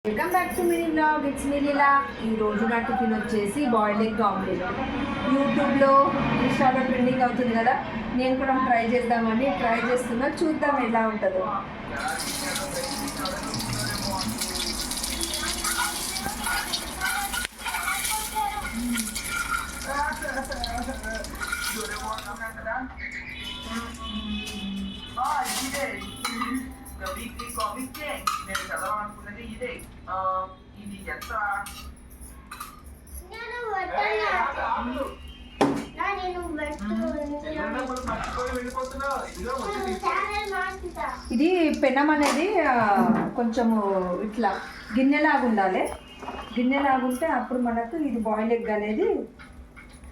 Welcome back to mini blog. It's me Leela. ఈ రోజు నా టిఫిన్ వచ్చేసి బాయిల్డ్ ఎగ్ ఆమ్లెట్. యూట్యూబ్లో ఇన్స్టాలో ట్రెండింగ్ అవుతుంది కదా, నేను కూడా ట్రై చేస్తున్నా. చూద్దాం ఎలా ఉంటుందో. నేను చదవాలనుకున్నది ఇదే. ఇది ఎంత ఇది పెనం అనేది కొంచెము ఇట్లా గిన్నెలాగా ఉండాలి. గిన్నెలాగుంటే అప్పుడు మనకు ఇది బాయిల్ ఎగ్ అనేది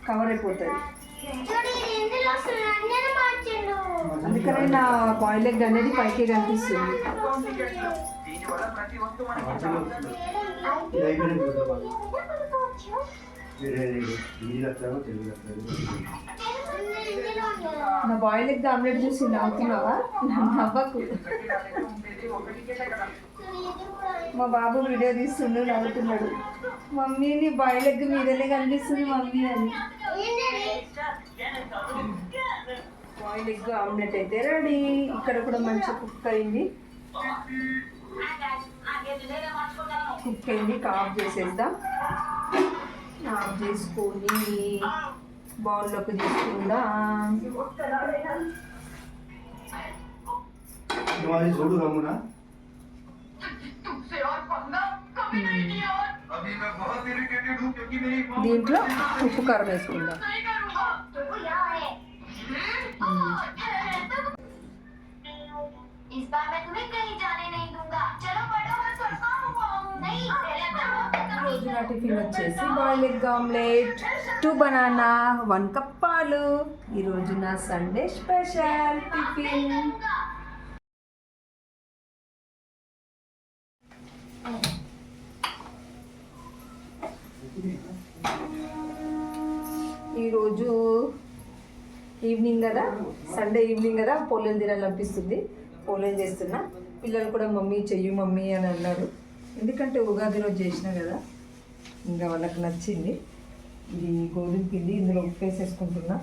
కవర్ అయిపోతుంది. అందుకనే నా బాయిల్ ఎగ్ అనేది పైకి కనిపిస్తుంది. నా బాయిల్ ఎగ్ ఆమ్లెట్ చూసి నవ్వుతున్నావా? నవ్వకు. మా బాబు వీడియో తీస్తుండు, నవ్వుతున్నాడు. మమ్మీని బాయిల్ ఎగ్ మీదనే కనిపిస్తుంది మమ్మీ అని. బాయిల్ ఎగ్ ఆమ్లెట్ అయితే రెడీ. ఇక్కడ కూడా మంచిగా కుక్ అయింది. ఆఫ్ చేసేద్దాం. ఆఫ్ చేసుకొని బౌల్లోకి తీసుకుందాం. దీంట్లో ఉప్పు కారం వేసుకుందాం. రోజు నా టిఫిన్ వచ్చేసి boil egg omelette, 2 banana, 1 cup పాలు. ఈరోజు నా సండే స్పెషల్ టిఫిన్. ఈరోజు ఈవినింగ్ కదా, సండే ఈవినింగ్ కదా, పోలేలు తినాలనిపిస్తుంది. పోలేలు చేస్తున్నా. పిల్లలు కూడా మమ్మీ చెయ్యి మమ్మీ అని అన్నారు. ఎందుకంటే ఉగాది రోజు చేసినా కదా, ఇంకా వాళ్ళకి నచ్చింది. ఇది గోధుమ పిండి, ఇందులో ఉప్పు వేసేసుకుంటున్నా.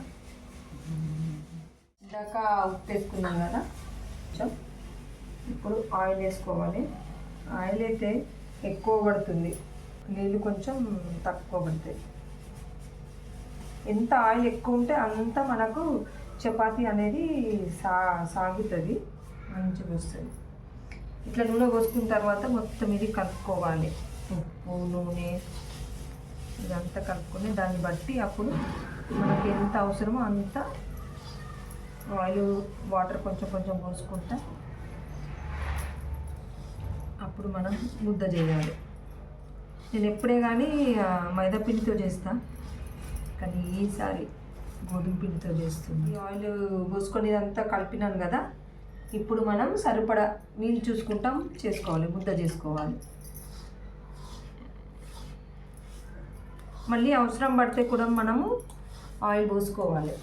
ఇందాక ఉప్పు వేసుకున్నాం కదా కొంచెం. ఇప్పుడు ఆయిల్ వేసుకోవాలి. ఆయిల్ అయితే ఎక్కువ పడుతుంది, నీళ్ళు కొంచెం తక్కువ పడతాయి. ఎంత ఆయిల్ ఎక్కువ ఉంటే అంత మనకు చపాతీ అనేది సాగుతుంది, మంచిగా వస్తుంది. ఇట్లా నూనె పోసుకున్న తర్వాత మొత్తం ఇది కలుపుకోవాలి. ఉప్పు నూనె ఇదంతా కలుపుకొని దాన్ని బట్టి అప్పుడు మనకి ఎంత అవసరమో అంత ఆయిల్, వాటర్ కొంచెం కొంచెం పోసుకుంటా అప్పుడు మనం ముద్ద చేయాలి. నేను ఎప్పుడే కానీ మైదా పిండితో చేస్తాను, కానీ ఈసారి గోధుమ పిండితో చేస్తుంది. ఆయిల్ పోసుకొని ఇదంతా కలిపినాను కదా, ఇప్పుడు మనం సరిపడా నీళ్ళు చూసుకుంటాం చేసుకోవాలి, ముద్ద చేసుకోవాలి. మళ్ళీ అవసరం పడితే కూడా మనము ఆయిల్ పోసుకోవాలి.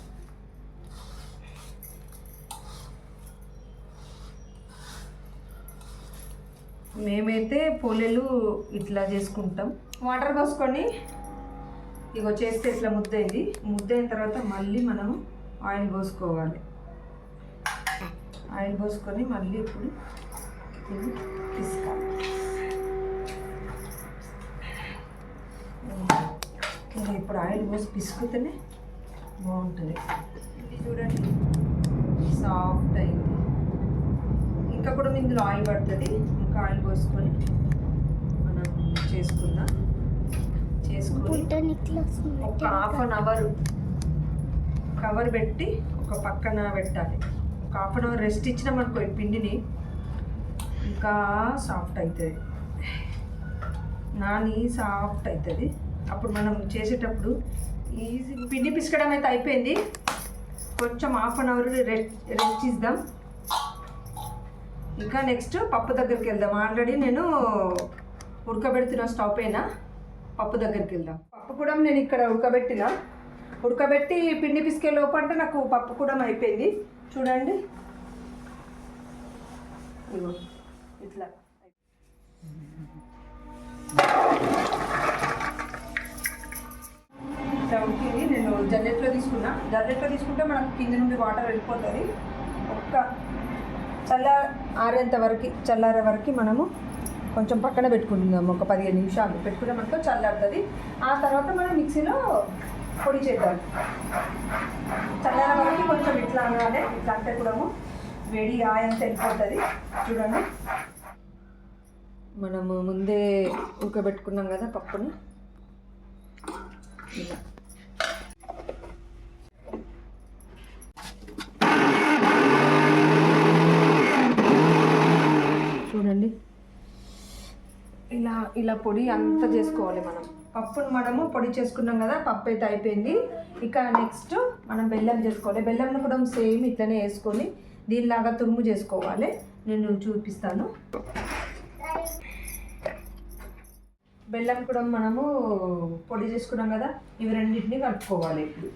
మేమైతే పోలేలు ఇట్లా చేసుకుంటాం. వాటర్ పోసుకొని ఇగో చేస్తే ఇట్లా ముద్ద అయింది. ముద్ద అయిన తర్వాత మళ్ళీ మనము ఆయిల్ పోసుకోవాలి. ఆయిల్ పోసుకొని మళ్ళీ ఇప్పుడు ఇది తీసుకోవాలి. ఇప్పుడు ఆయిల్ పోసి పిసుకుతేనే బాగుంటుంది. ఇది చూడండి సాఫ్ట్ అయింది. ఇంకా కూడా ఇందులో ఆయిల్ పడుతుంది. ఇంకా ఆయిల్ పోసుకొని మనం చేసుకుందాం. చేసుకొని ఒక ½ కవర్ పెట్టి ఒక పక్కన పెట్టాలి. ఒక ½ రెస్ట్ ఇచ్చినామనుకో ఈ పిండిని ఇంకా సాఫ్ట్ అవుతుంది, నాని సాఫ్ట్ అవుతుంది. అప్పుడు మనం చేసేటప్పుడు ఈజీ. పిండి పిసకడం అయితే అయిపోయింది. కొంచెం ½ రెస్ట్ ఇద్దాం. ఇంకా నెక్స్ట్ పప్పు దగ్గరికి వెళ్దాం. ఆల్రెడీ నేను ఉడకబెడుతున్న స్టవ్ పైన. పప్పు దగ్గరికి వెళ్దాం. పప్పు కూడా నేను ఇక్కడ ఉడకబెట్టి పిండి పిసికే లోపు అంటే నాకు పప్పు కూడా అయిపోయింది. చూడండి ఇట్లా తీసుకున్నా. డైరెక్ట్గా తీసుకుంటే మనకు కింద నుండి వాటర్ వెళ్ళిపోతుంది. ఒక్క చల్లారే వరకు మనము కొంచెం పక్కన పెట్టుకుందాం. ఒక 15 నిమిషాలు పెట్టుకున్నామనుకో చల్లారుతుంది. ఆ తర్వాత మనం మిక్సీలో పొడి చేద్దాం. చల్లారే వరకు కొంచెం ఇట్లా అనగానే ఇట్లా అంటే కూడా వేడి ఆయంత వెళ్ళిపోతుంది. చూడండి, మనము ముందే ఉడకబెట్టుకున్నాం కదా పప్పుని, ఇలా చూడండి, ఇలా పొడి అంతా చేసుకోవాలి. మనం పప్పును మనము పొడి చేసుకున్నాం కదా, పప్పు అయితే అయిపోయింది. ఇక నెక్స్ట్ మనం బెల్లం చేసుకోవాలి. బెల్లంను కూడా సేమ్ ఇట్లనే వేసుకొని దీనిలాగా తురుము చేసుకోవాలి. నేను చూపిస్తాను. బెల్లం కూడా మనము పొడి చేసుకున్నాం కదా, ఇవి రెండింటిని కలుపుకోవాలి. ఇప్పుడు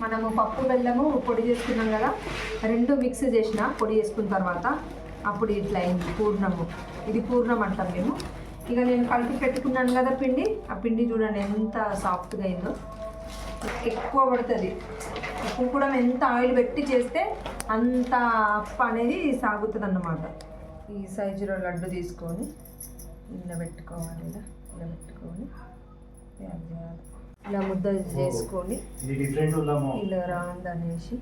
మనము పప్పు బెల్లము పొడి చేసుకున్నాం కదా, రెండు మిక్స్ చేసిన పొడి చేసుకున్న తర్వాత అప్పుడు ఇట్లా అయింది పూర్ణము. ఇది పూర్ణం అంటాం మేము. ఇక నేను కలిపి పెట్టుకున్నాను కదా పిండి, ఆ పిండి చూడండి ఎంత సాఫ్ట్గా అయిందో. ఎక్కువ పడుతుంది. ఉప్పు కూడా ఎంత ఆయిల్ పెట్టి చేస్తే అంత అప్పు అనేది సాగుతుంది అన్నమాట. ఈ సైజులో లడ్డు తీసుకొని ఇలా పెట్టుకోవాలి. ఇలా పెట్టుకొని ఇలా ముద్ద చేసుకొని ఇలా రౌండ్ అనేసి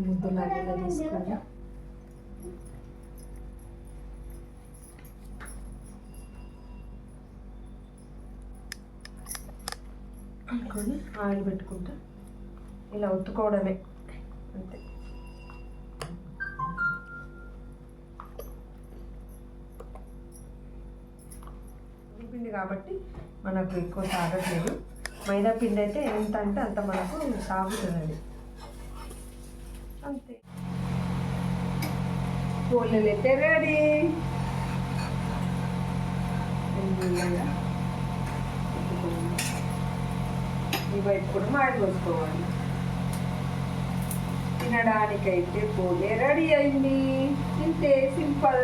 ముద్దలాగా ఇలా తీసుకొని అనుకొని ఆయిల్ పెట్టుకుంటా ఇలా ఒత్తుకోవడమే అంతే. పిండి కాబట్టి మనకు ఎక్కువ సాగట్లేదు. మైదా పిండి అయితే ఎంత అంటే అంత మనకు సాగుతుంది. అది అంతే. పూలలు అయితే రెడీ. ఈ వైపు కూడా మాడి పోసుకోవాలి. తినడానికైతే పూలే రెడీ అయింది. ఇంతే, సింపుల్.